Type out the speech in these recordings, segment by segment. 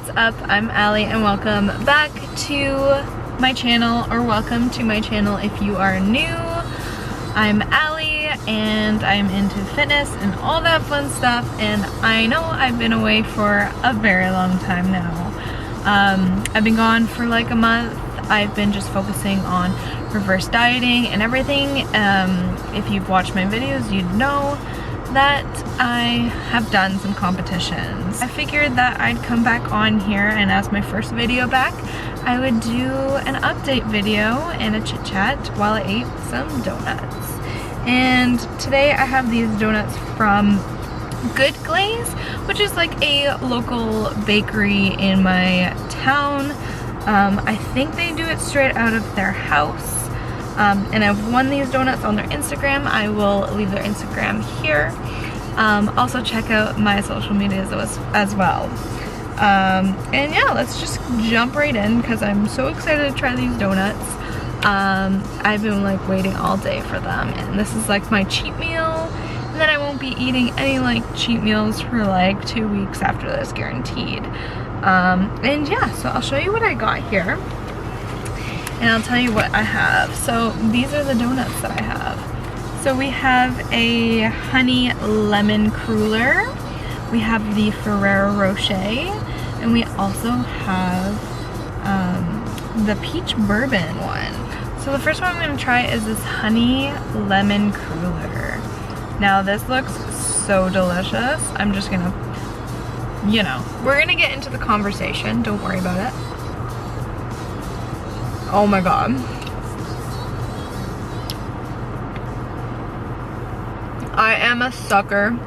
what's up? I'm Allie and welcome back to my channel, or welcome to my channel if you are new. I'm Allie and I'm into fitness and all that fun stuff, and I know I've been away for a very long time now. I've been gone for like a month. I've been just focusing on reverse dieting and everything. If you've watched my videos, you'd know that I have done some competitions. I figured that I'd come back on here, and as my first video back, I would do an update video and a chit chat while I ate some donuts. And today I have these donuts from Good Glaze, which is like a local bakery in my town. I think they do it straight out of their house. And I've won these donuts on their Instagram. I will leave their Instagram here. Also check out my social medias as well. And yeah, let's just jump right in because I'm so excited to try these donuts. I've been like waiting all day for them, and this is like my cheat meal. And then I won't be eating any like cheat meals for like 2 weeks after this, guaranteed. And yeah, so I'll show you what I got here. And I'll tell you what I have. So these are the donuts that I have. So we have a honey lemon cruller. We have the Ferrero Rocher. And we also have the peach bourbon one. So the first one I'm gonna try is this honey lemon cruller. Now this looks so delicious. I'm just gonna, you know, we're gonna get into the conversation. Don't worry about it. Oh my god. I am a sucker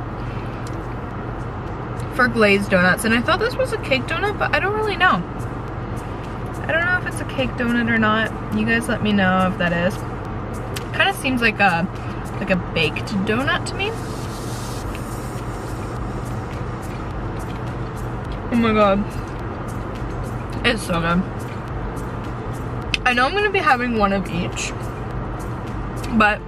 for glazed donuts, and I thought this was a cake donut, but I don't really know. I don't know if it's a cake donut or not. You guys let me know if that is. Kind of seems like a baked donut to me. Oh my god. It's so good. I know I'm going to be having one of each, but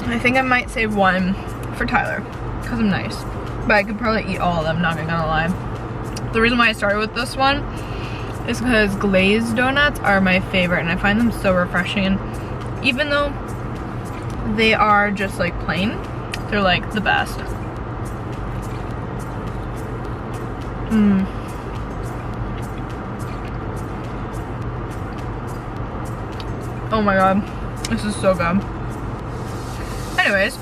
I think I might save one for Tyler because I'm nice. But I could probably eat all of them, not gonna lie. The reason why I started with this one is because glazed donuts are my favorite, and I find them so refreshing. And even though they are just like plain, they're like the best. Oh my god, this is so good. Anyways,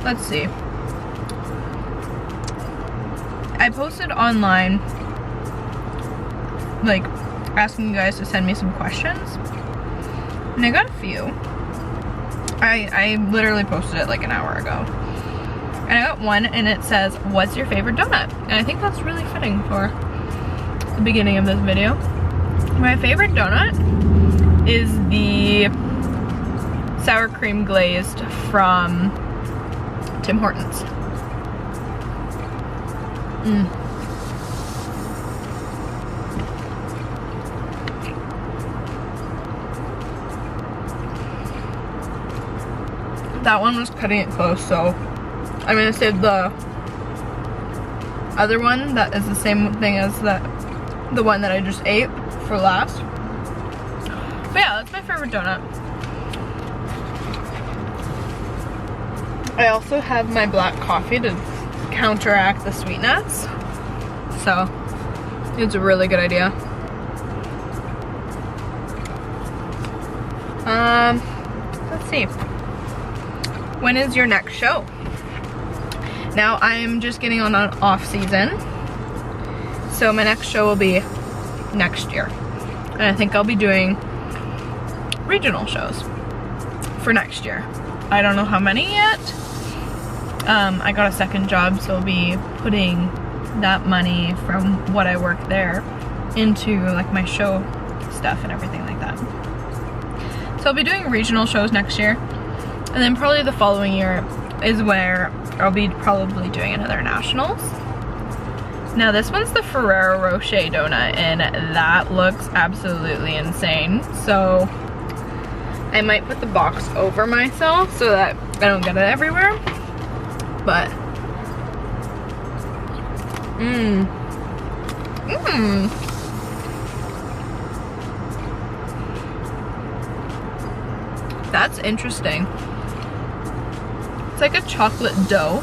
let's see. I posted online, like, asking you guys to send me some questions, and I got a few. I literally posted it like an hour ago. And I got one, and it says, what's your favorite donut? And I think that's really fitting for the beginning of this video. My favorite donut is the sour cream glazed from Tim Hortons. That one was cutting it close, so I'm gonna save the other one that is the same thing as the one that I just ate for last. But yeah, that's my favorite donut. I also have my black coffee to counteract the sweetness, so it's a really good idea. Let's see. When is your next show? Now I'm just getting on an off season, so my next show will be next year, and I think I'll be doing regional shows for next year. I don't know how many yet. I got a second job, so I'll be putting that money from what I work there into like my show stuff and everything like that. So I'll be doing regional shows next year, and then probably the following year is where I'll be probably doing another nationals. Now this one's the Ferrero Rocher donut, and that looks absolutely insane. So I might put the box over myself so that I don't get it everywhere. But Mmm. Mmm. That's interesting. It's like a chocolate dough.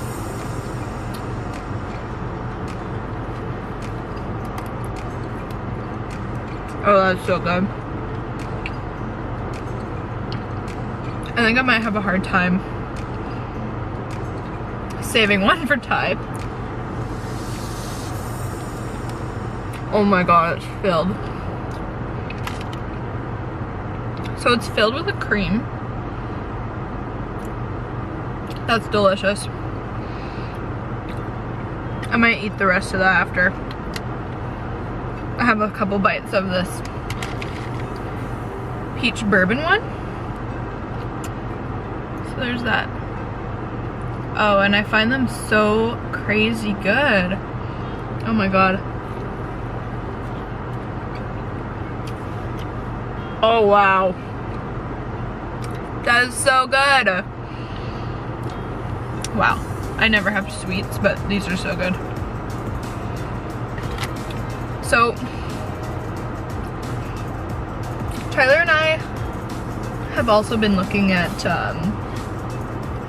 Oh, that's so good. I think I might have a hard time saving one for Ty. Oh my god, it's filled. So it's filled with a cream. That's delicious. I might eat the rest of that after I have a couple bites of this peach bourbon one. So there's that. Oh, and I find them so crazy good. Oh my god. Oh wow. That is so good. Wow. I never have sweets, but these are so good. So, Tyler and I have also been looking at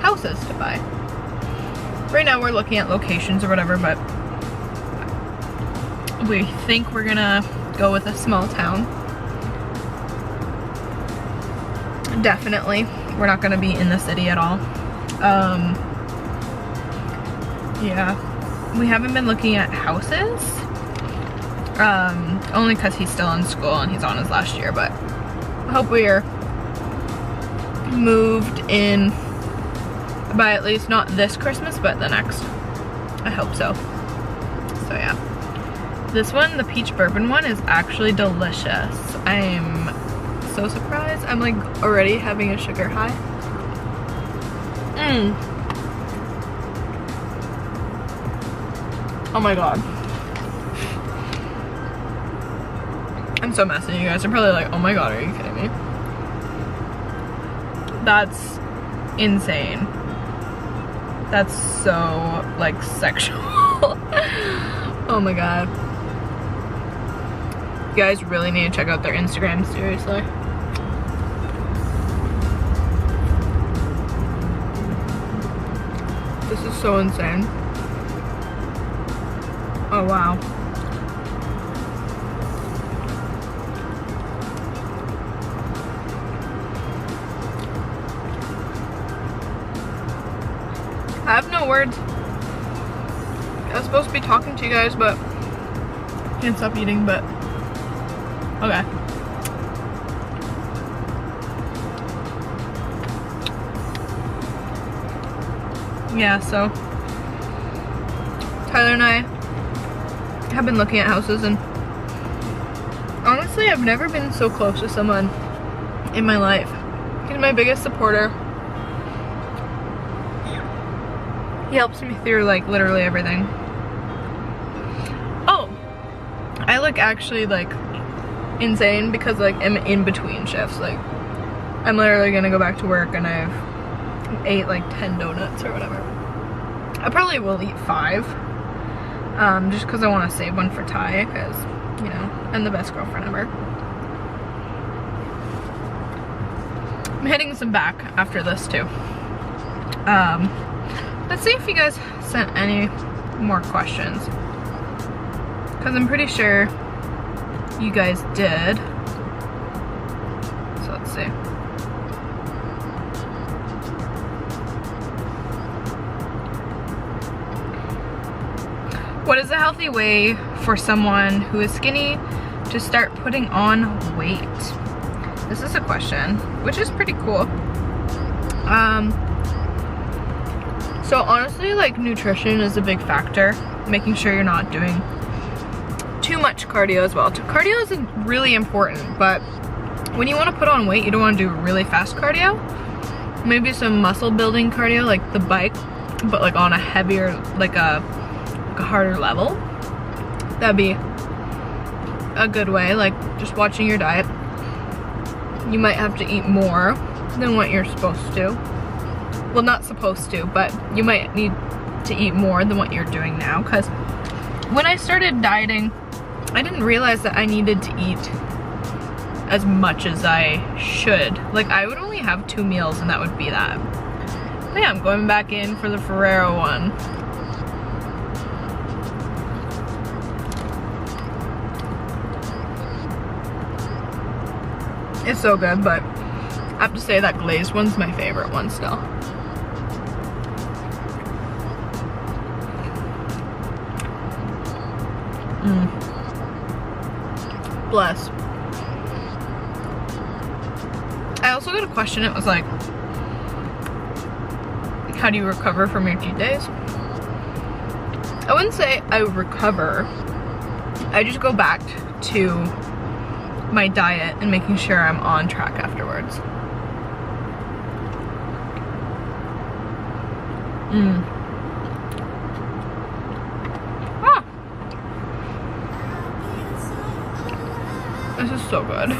houses to buy. Right now we're looking at locations or whatever, but we think we're gonna go with a small town. Definitely. We're not gonna be in the city at all. Yeah. We haven't been looking at houses. Only because he's still in school and he's on his last year, but I hope we are moved in by at least not this Christmas, but the next. I hope so. So yeah. This one, the peach bourbon one, is actually delicious. I'm so surprised. I'm like already having a sugar high. Mmm. Oh my god. I'm so messy, you guys are probably like, oh my god, are you kidding me? That's insane. That's so like sexual. Oh my god. You guys really need to check out their Instagram, seriously. This is so insane. Oh wow. I have no words. I was supposed to be talking to you guys, but can't stop eating, but okay. Yeah, so Tyler and I have been looking at houses, and honestly I've never been so close to someone in my life. He's my biggest supporter. He helps me through like literally everything. Oh, I look actually like insane because like I'm in between shifts. Like I'm literally gonna go back to work and I've ate like 10 donuts or whatever. I probably will eat 5. Just because I want to save one for Ty, because, you know, I'm the best girlfriend ever. I'm hitting some back after this too. Let's see if you guys sent any more questions, because I'm pretty sure you guys did. So let's see. What is a healthy way for someone who is skinny to start putting on weight? This is a question, which is pretty cool. So honestly, like nutrition is a big factor. Making sure you're not doing too much cardio as well. Cardio is really important, but when you want to put on weight, you don't want to do really fast cardio. Maybe some muscle building cardio, like the bike, but like on a heavier, like a harder level. That'd be a good way, like just watching your diet. You might have to eat more than what you're supposed to. Well, not supposed to, but you might need to eat more than what you're doing now, because when I started dieting, I didn't realize that I needed to eat as much as I should. Like, I would only have 2 meals and that would be that. But yeah, I'm going back in for the Ferrero one. It's so good, but I have to say that glazed one's my favorite one still. Bless. I also got a question. It was like, how do you recover from your cheat days? I wouldn't say I recover. I just go back to my diet and making sure I'm on track afterwards. Ah. This is so good.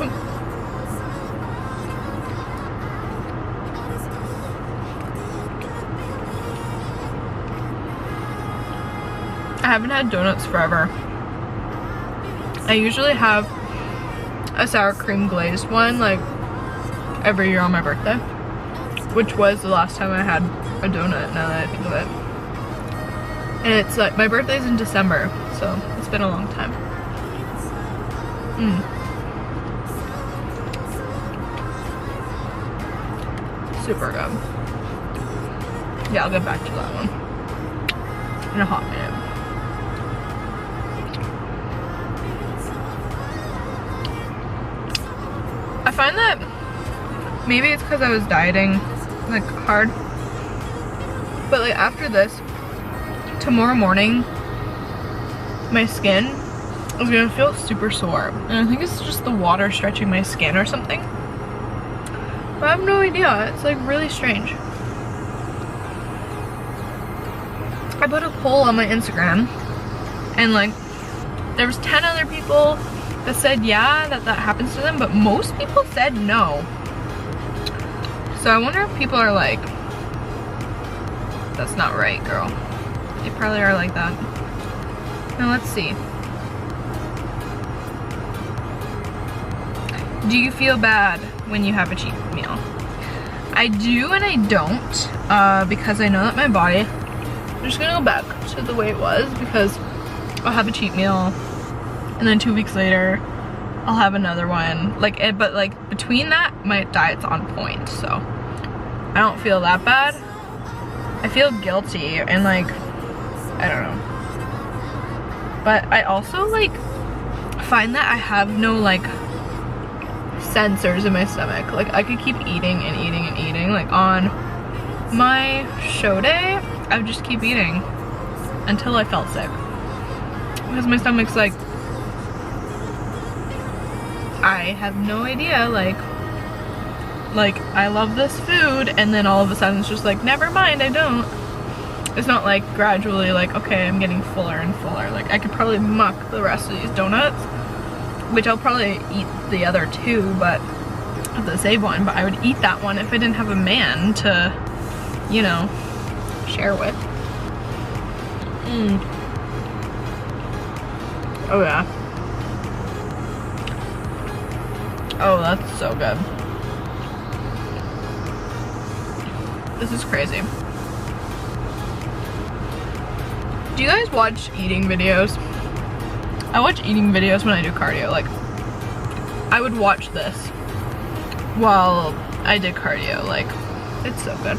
I haven't had donuts forever. I usually have a sour cream glazed one like every year on my birthday, which was the last time I had a donut, now that I think of it. And it's like, my birthday's in December, so it's been a long time. Super good. Yeah, I'll get back to that one in a hot minute. I find that maybe it's because I was dieting like hard, but like after this, tomorrow morning, my skin is gonna feel super sore, and I think it's just the water stretching my skin or something. But I have no idea. It's like really strange. I put a poll on my Instagram, and like there was 10 other people that said yeah, that happens to them, but most people said no. So I wonder if people are like, that's not right, girl. They probably are like that. Now let's see. Do you feel bad when you have a cheat meal? I do and I don't, because I know that my body, I'm just gonna go back to the way it was, because I'll have a cheat meal and then 2 weeks later I'll have another one, like but like between that my diet's on point, so I don't feel that bad. I feel guilty and like I don't know, but I also like find that I have no like sensors in my stomach. Like I could keep eating and eating and eating. Like on my show day I would just keep eating until I felt sick, because my stomach's like, I have no idea, like I love this food, and then all of a sudden it's just like, never mind, I don't. It's not like gradually like, okay, I'm getting fuller and fuller. Like I could probably muck the rest of these donuts, which I'll probably eat the other 2, but the save one, but I would eat that one if I didn't have a man to, you know, share with. Oh yeah. Oh, that's so good. This is crazy. Do you guys watch eating videos? I watch eating videos when I do cardio. Like, I would watch this while I did cardio. Like, it's so good.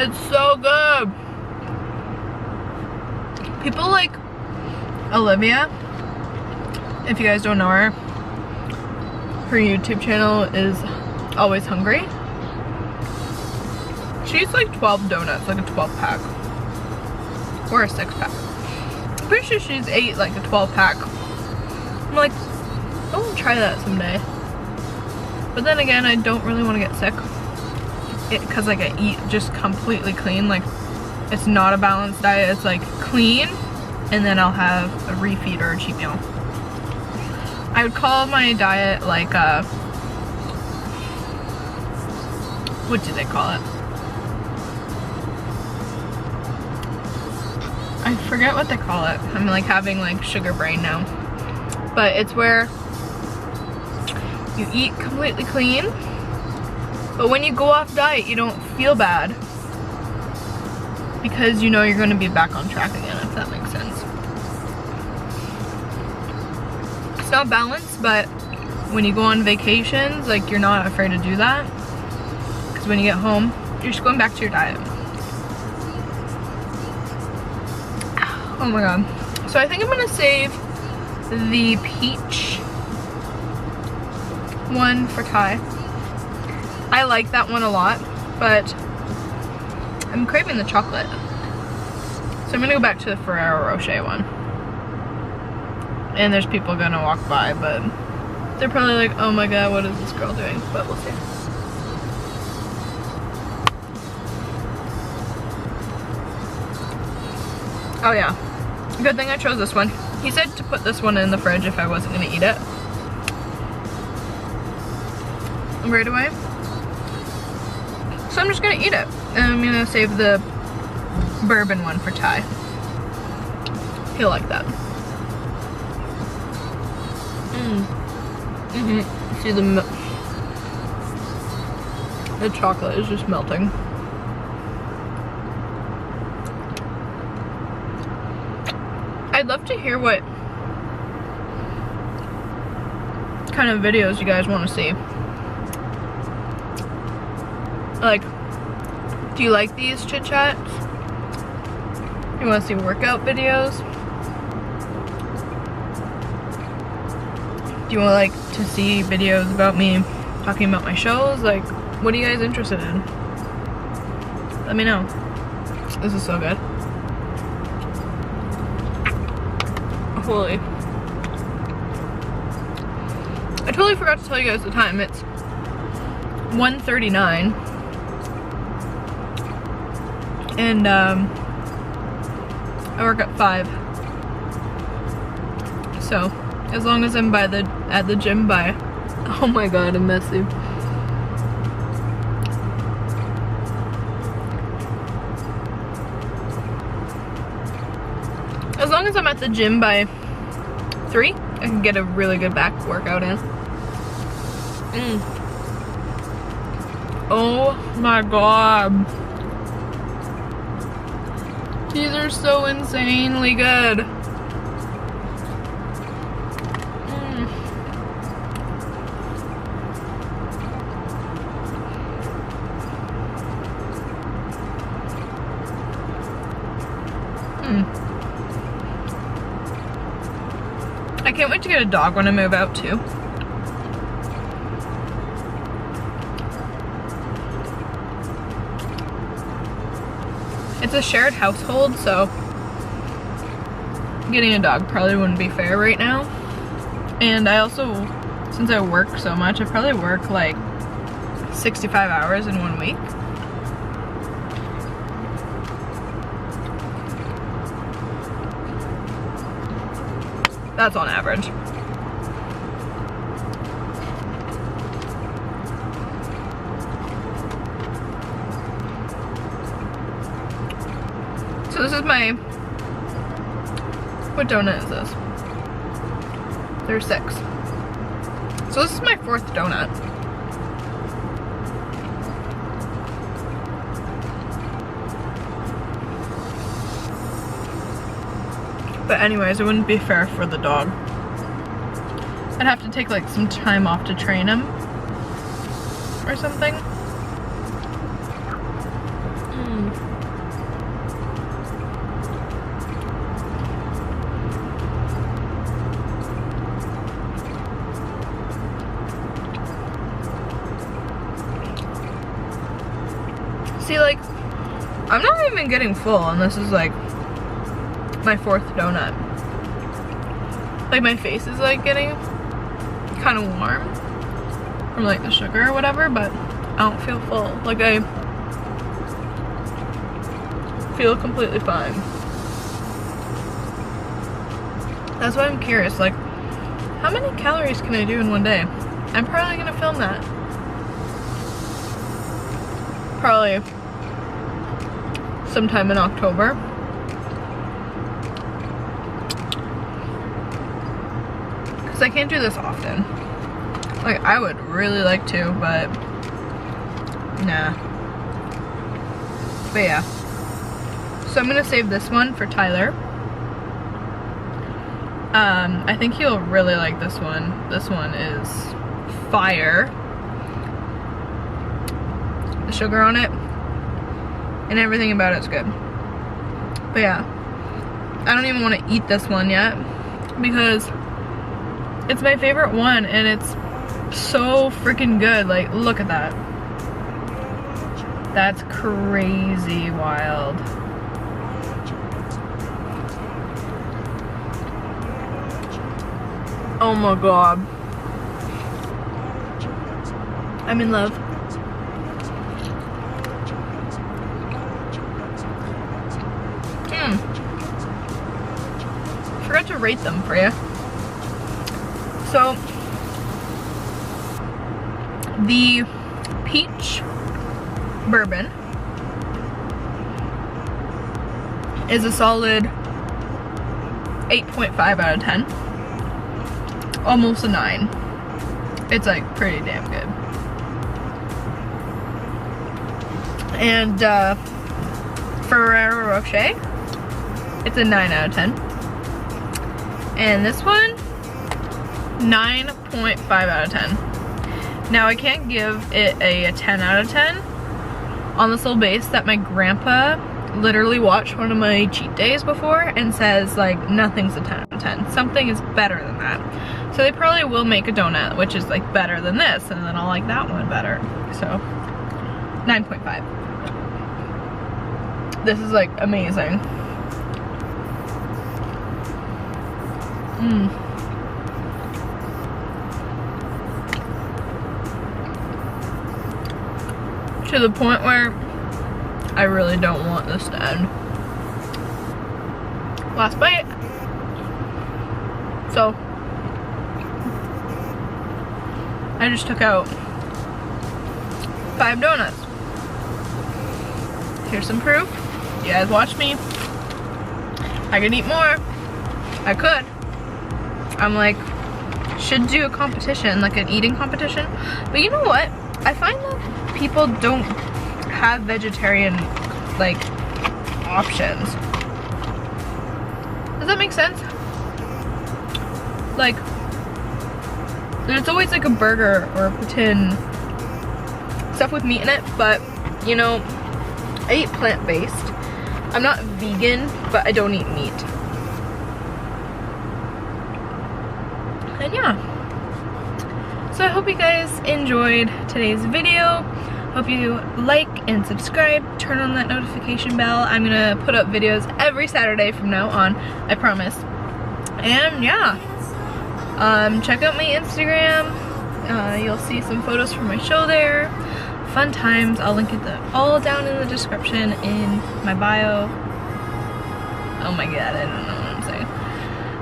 It's so good. People like Olivia, if you guys don't know her, her YouTube channel is Always Hungry. She eats like 12 donuts, like a 12 pack. Or a 6 pack. I'm pretty sure she's ate like a 12 pack. I'm like, I want to try that someday. But then again, I don't really want to get sick. Because like I eat just completely clean. Like it's not a balanced diet. It's like clean and then I'll have a refeed or a cheat meal. I would call my diet like a, what do they call it? I forget what they call it. I'm like having like sugar brain now. But it's where you eat completely clean, but when you go off diet, you don't feel bad because you know you're gonna be back on track again, if that makes sense. It's not balanced, but when you go on vacations, like you're not afraid to do that. Because when you get home, you're just going back to your diet. Oh my god. So I think I'm gonna save the peach one for Thai. I like that one a lot, but I'm craving the chocolate. So I'm gonna go back to the Ferrero Rocher one. And there's people gonna walk by, but they're probably like, oh my god, what is this girl doing? But we'll see. Oh yeah, good thing I chose this one. He said to put this one in the fridge if I wasn't gonna eat it right away. So I'm just gonna eat it. And I'm gonna save the bourbon one for Ty. He'll like that. See the chocolate is just melting. I'd love to hear what kind of videos you guys want to see. Like, do you like these chit chats? You want to see workout videos? Do you want like to see videos about me talking about my shows? Like, what are you guys interested in? Let me know. This is so good. Holy. I totally forgot to tell you guys the time. It's 1:39. And I work at 5. So as long as I'm at the gym by, oh my god, I'm messy. As long as I'm at the gym by 3, I can get a really good back workout in. Oh my god. These are so insanely good. I can't wait to get a dog when I move out too. It's a shared household, so getting a dog probably wouldn't be fair right now. And I also, since I work so much, I probably work like 65 hours in 1 week. That's on average. So this is my, what donut is this? There's 6. So this is my 4th donut. But anyways, it wouldn't be fair for the dog. I'd have to take like some time off to train him or something. See, like, I'm not even getting full, and this is like my 4th donut. Like, my face is like getting kind of warm from like the sugar or whatever, but I don't feel full. Like, I feel completely fine. That's why I'm curious, like, how many calories can I do in one day? I'm probably gonna film that. Probably sometime in October. Because I can't do this often. Like, I would really like to, but nah. But yeah. So I'm gonna save this one for Tyler. I think he'll really like this one. This one is fire. The sugar on it and everything about it's good. But yeah, I don't even want to eat this one yet because it's my favorite one and it's so freaking good. Like, look at that. That's crazy wild. Oh my god. I'm in love. Forgot to rate them for you. So, the peach bourbon is a solid 8.5 out of 10. Almost a 9. It's like pretty damn good. And Ferrero Rocher, it's a 9 out of 10. And this one, 9.5 out of 10. Now I can't give it a 10 out of 10 on the sole base that my grandpa literally watched one of my cheat days before and says like nothing's a 10 out of 10. Something is better than that. So they probably will make a donut which is like better than this, and then I'll like that one better. So 9.5. This is like amazing. To the point where I really don't want this to end. Last bite. So I just took out 5 donuts. Here's some proof. You guys watch me. I could eat more. I could. I'm like, should do a competition, like an eating competition. But you know what? I find that people don't have vegetarian like options. Does that make sense? Like, there's always like a burger or a poutine, stuff with meat in it, but you know, I eat plant-based. I'm not vegan, but I don't eat meat. And yeah. So I hope you guys enjoyed today's video. Hope you like and subscribe, turn on that notification bell. I'm gonna put up videos every Saturday from now on, I promise. And yeah, check out my Instagram. You'll see some photos from my show there. Fun times. I'll link it all down in the description in my bio. Oh my god, I don't know what I'm saying.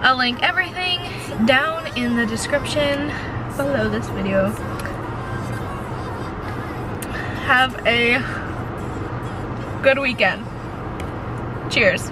I'll link everything down in the description below this video. Have a good weekend. Cheers.